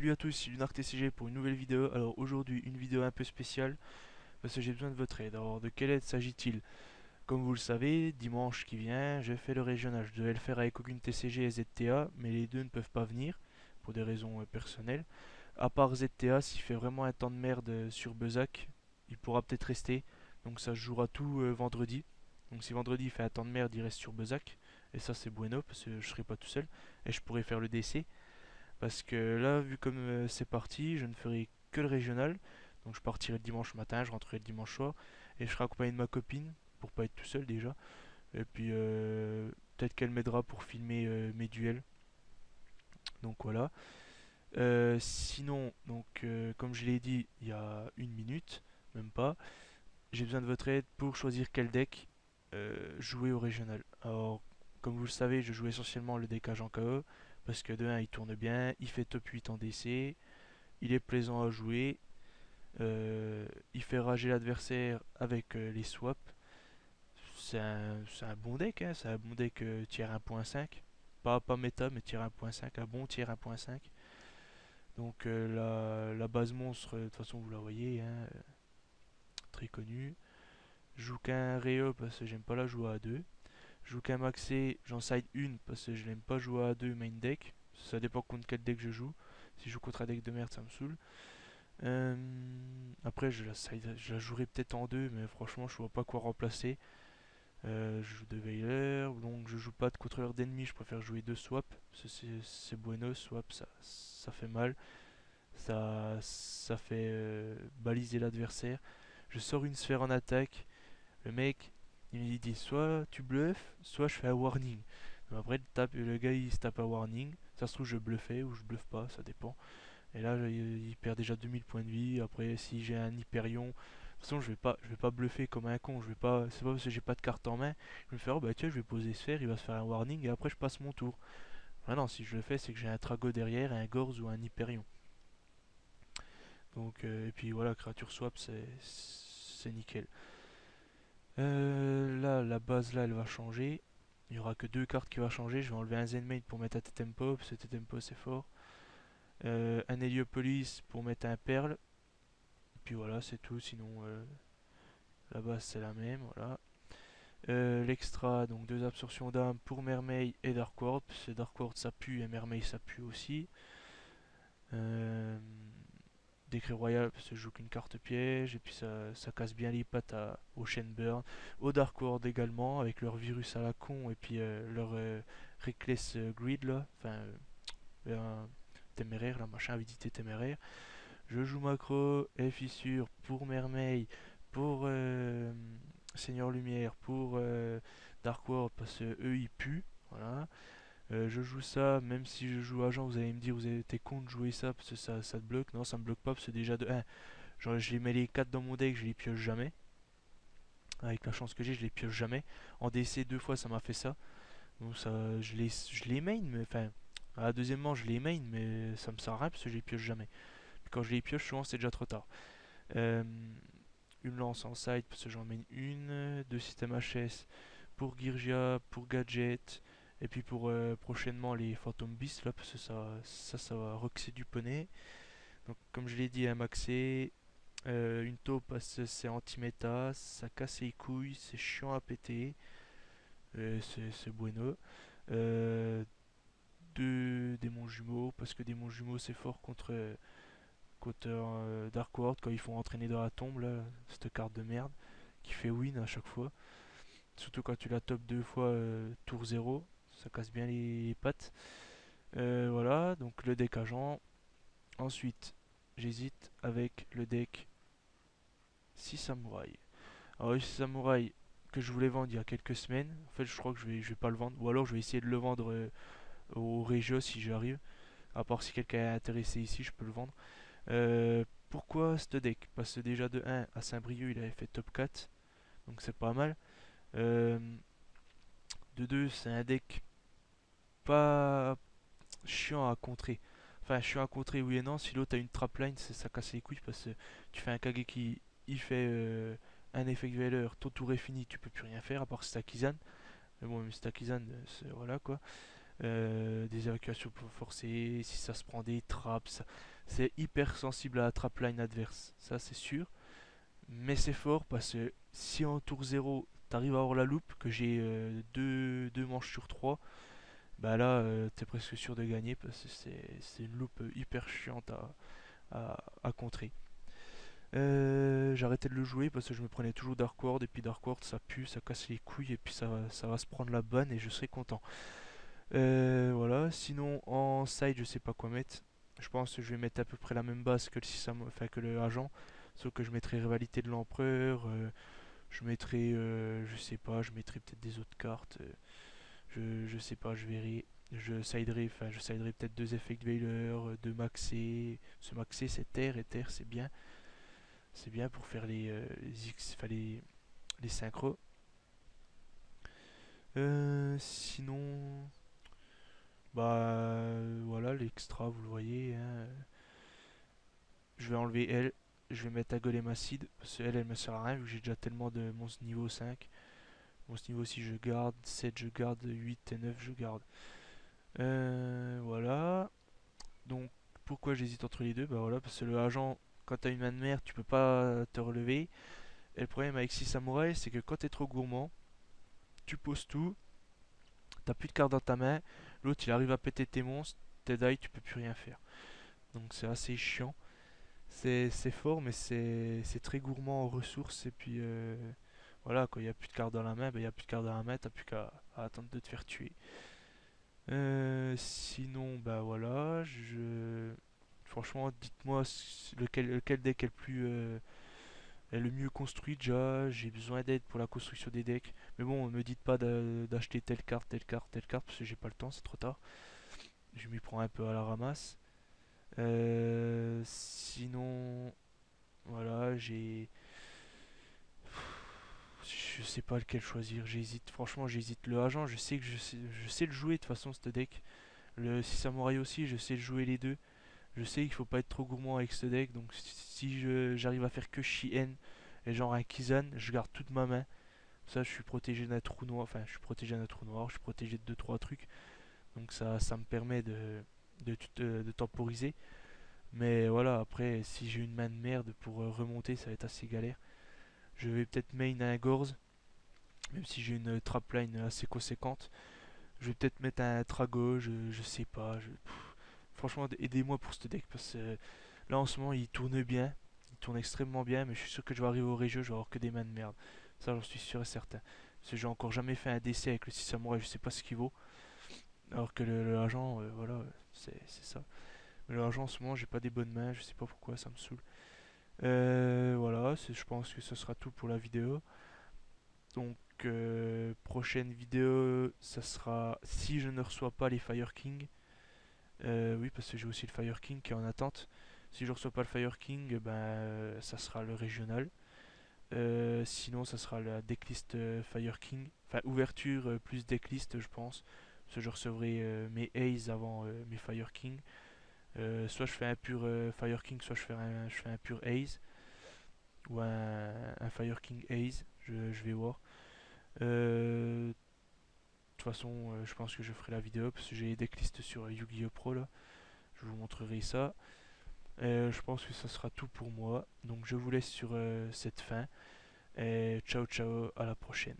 Salut à tous, c'est Lunar TCG pour une nouvelle vidéo. Alors aujourd'hui, une vidéo un peu spéciale parce que j'ai besoin de votre aide. Alors de quelle aide s'agit-il? Comme vous le savez, dimanche qui vient, je fais le régional. Je devais le faire avec aucune TCG et ZTA, mais les deux ne peuvent pas venir pour des raisons personnelles. À part ZTA, s'il fait vraiment un temps de merde sur Bezac, il pourra peut-être rester. Donc ça se jouera tout vendredi. Donc si vendredi il fait un temps de merde, il reste sur Bezac. Et ça c'est bueno parce que je serai pas tout seul. Et je pourrai faire le DC. Parce que là, vu comme c'est parti, je ne ferai que le régional. Donc je partirai le dimanche matin, je rentrerai le dimanche soir. Et je serai accompagné de ma copine, pour pas être tout seul déjà. Et puis peut-être qu'elle m'aidera pour filmer mes duels. Donc voilà. Sinon, comme je l'ai dit il y a une minute, même pas, j'ai besoin de votre aide pour choisir quel deck jouer au régional. Alors, comme vous le savez, je joue essentiellement le deck Agent KO parce que de 1 il tourne bien, il fait top 8 en DC, il est plaisant à jouer, il fait rager l'adversaire avec les swaps. C'est un bon deck, hein, c'est un bon deck tier 1.5. Pas méta, mais tier 1.5, un bon tier 1.5. Donc la base monstre, de toute façon vous la voyez, hein, très connue. Je joue qu'un Réo parce que j'aime pas la jouer à 2. Je joue qu'un Maxé, j'en side une parce que je n'aime pas jouer à 2 main deck. Ça dépend contre quel deck je joue. Si je joue contre un deck de merde, ça me saoule. Euh, Après, je la jouerai peut-être en 2, mais franchement, je vois pas quoi remplacer. Je joue 2 Veiler, donc je joue pas de contrôleur d'ennemis, je préfère jouer 2 swap. C'est bueno, swap, ça fait mal. Ça fait baliser l'adversaire. Je sors une sphère en attaque. Le mec, il me dit soit tu bluffes, soit je fais un warning. Donc après, le gars il se tape un warning. Ça se trouve, je bluffais ou je bluffe pas, ça dépend. Et là, il perd déjà 2000 points de vie. Après, si j'ai un Hyperion, de toute façon, je vais pas bluffer comme un con. Je vais pas, c'est pas parce que j'ai pas de carte en main. Je vais me faire, oh bah tiens, je vais poser sphère, il va se faire un warning et après, je passe mon tour. Ah non, si je le fais, c'est que j'ai un Trago derrière, un Gorz ou un Hyperion. Donc, et puis voilà, créature swap, c'est nickel. Là, la base là, elle va changer. Il y aura que deux cartes qui vont changer. Je vais enlever un Zenmate pour mettre un Tempo, parce que Tempo c'est fort. Un Heliopolis pour mettre un Perle. Et puis voilà, c'est tout. Sinon, la base c'est la même. Voilà. L'extra, donc deux absorptions d'âme pour Mermaid et Dark World. Parce que Dark World ça pue et Mermaid ça pue aussi. Euh, Décret royal parce que je joue qu'une carte piège et puis ça casse bien les pattes au Shenburn, au Dark World également avec leur virus à la con et puis leur Reckless Grid là, enfin téméraire là, machin, avidité téméraire. Je joue macro et fissure pour Mermaid, pour Seigneur Lumière, pour Dark World parce que eux ils puent, voilà. Je joue ça, même si je joue agent, vous allez me dire, vous avez été con de jouer ça parce que ça te bloque. Non, ça me bloque pas parce que déjà de 1, genre je les mets les 4 dans mon deck, je les pioche jamais. Avec la chance que j'ai, je les pioche jamais. En DC, deux fois, ça m'a fait ça. Donc ça, je les main, mais enfin, deuxièmement, je les main, mais ça me sert à rien parce que je les pioche jamais. Puis quand je les pioche, souvent c'est déjà trop tard. Euh, une lance en side parce que j'en mène une, deux systèmes HS pour Girgia, pour Gadget, et puis pour prochainement les Phantom Beast là, parce que ça va roxer du poney. Donc comme je l'ai dit, un maxé, une taupe parce que c'est anti-méta, ça casse les couilles, c'est chiant à péter, c'est bueno. Euh, Deux démons jumeaux, parce que démons jumeaux c'est fort contre Dark World quand ils font entraîner dans la tombe là, cette carte de merde qui fait win à chaque fois. Surtout quand tu la top deux fois tour zéro, ça casse bien les pattes. Voilà, donc le deck agent. Ensuite, j'hésite avec le deck 6 samouraïs. Alors, le 6 samouraïs que je voulais vendre il y a quelques semaines, en fait, je crois que je vais pas le vendre, ou alors je vais essayer de le vendre au Regio si j'arrive. À part si quelqu'un est intéressé ici, je peux le vendre. Pourquoi ce deck? Parce que déjà de 1 à Saint-Brieuc, il avait fait top 4, donc c'est pas mal. Euh, de 2, c'est un deck pas chiant à contrer. Enfin, chiant à contrer, oui et non. Si l'autre a une trapline, ça casse les couilles parce que tu fais un Kageki, il fait un effet valeur, ton tour est fini, tu peux plus rien faire à part Stakizan. Mais bon, même Stakizan, voilà quoi. Des évacuations forcées, si ça se prend des traps, C'est hyper sensible à la trapline adverse, ça c'est sûr. Mais c'est fort parce que si en tour 0 t'arrives à avoir la loupe, que j'ai deux manches sur 3, bah là t'es presque sûr de gagner parce que c'est une loupe hyper chiante à contrer. J'ai arrêté de le jouer parce que je me prenais toujours Dark World et puis Dark World ça pue, ça casse les couilles et puis ça va se prendre la bonne et je serai content. Voilà, sinon en side je sais pas quoi mettre. Je pense que je vais mettre à peu près la même base que enfin, que le agent, sauf que je mettrai rivalité de l'empereur, je mettrai, je sais pas, je mettrai peut-être des autres cartes, je sais pas, je verrai. Je siderai peut-être deux Effect Veiler, deux Maxé. Ce Maxé c'est terre et terre c'est bien pour faire les X, enfin les synchros. Sinon, voilà, l'extra, vous le voyez, hein. Je vais enlever elle, je vais mettre à Golem Acide, parce qu'elle, elle me sert à rien, vu que j'ai déjà tellement de monstres niveau 5. Monstres niveau 6 je garde, 7 je garde, 8 et 9 je garde. Voilà. Donc, pourquoi j'hésite entre les deux? Bah voilà, parce que le agent, quand t'as une main de mer, tu peux pas te relever. Et le problème avec 6 samouraïs, c'est que quand t'es trop gourmand, tu poses tout, t'as plus de cartes dans ta main, l'autre il arrive à péter tes monstres, tes die, tu peux plus rien faire. Donc c'est assez chiant. C'est fort, mais c'est très gourmand en ressources. Et puis voilà, quand il n'y a plus de cartes dans la main, il n'y a plus de cartes dans la main, t'as plus qu'à attendre de te faire tuer. Sinon, bah voilà, franchement, dites-moi lequel deck est est le mieux construit déjà. J'ai besoin d'aide pour la construction des decks. Mais bon, ne me dites pas d'acheter telle carte, telle carte, telle carte, parce que j'ai pas le temps, c'est trop tard. Je m'y prends un peu à la ramasse. Sinon, voilà, je sais pas lequel choisir. J'hésite, franchement, j'hésite. Le agent, je sais que je sais le jouer de toute façon, ce deck. Le 6 samouraï aussi, je sais le jouer les deux. Je sais qu'il faut pas être trop gourmand avec ce deck. Donc, si j'arrive à faire que Shien et genre un Kizan, je garde toute ma main. Ça, je suis protégé d'un trou noir. Enfin, je suis protégé d'un trou noir. Je suis protégé de deux trois trucs. Donc, ça me permet de temporiser. Mais voilà, après, si j'ai une main de merde pour remonter, ça va être assez galère. Je vais peut-être main un Gorz, même si j'ai une trapline assez conséquente. Je vais peut-être mettre un Trago, je sais pas. Franchement, aidez-moi pour ce deck parce que là en ce moment il tourne bien, il tourne extrêmement bien, mais je suis sûr que je vais arriver au Régio, je vais avoir que des mains de merde. Ça, j'en suis sûr et certain. Parce que j'ai encore jamais fait un décès avec le 6 samouraï, je sais pas ce qu'il vaut. Alors que le agent, voilà, c'est ça. Mais le agent en ce moment, j'ai pas des bonnes mains, je sais pas pourquoi, ça me saoule. Voilà, je pense que ce sera tout pour la vidéo. Donc, prochaine vidéo, ça sera si je ne reçois pas les Fire King. Oui, parce que j'ai aussi le Fire King qui est en attente. Si je reçois pas le Fire King, ça sera le régional. Sinon, ça sera la decklist Fire King. Enfin, ouverture plus decklist, je pense. Parce que je recevrai mes Ace avant mes Fire King. Soit je fais un pur Fire King, soit je fais un pur Ace. Ou un Fire King Ace. Je vais voir. De toute façon, je pense que je ferai la vidéo parce que j'ai des decklists sur Yu-Gi-Oh! Pro là. Je vous montrerai ça. Je pense que ça sera tout pour moi. Donc je vous laisse sur cette fin. Et ciao ciao, à la prochaine.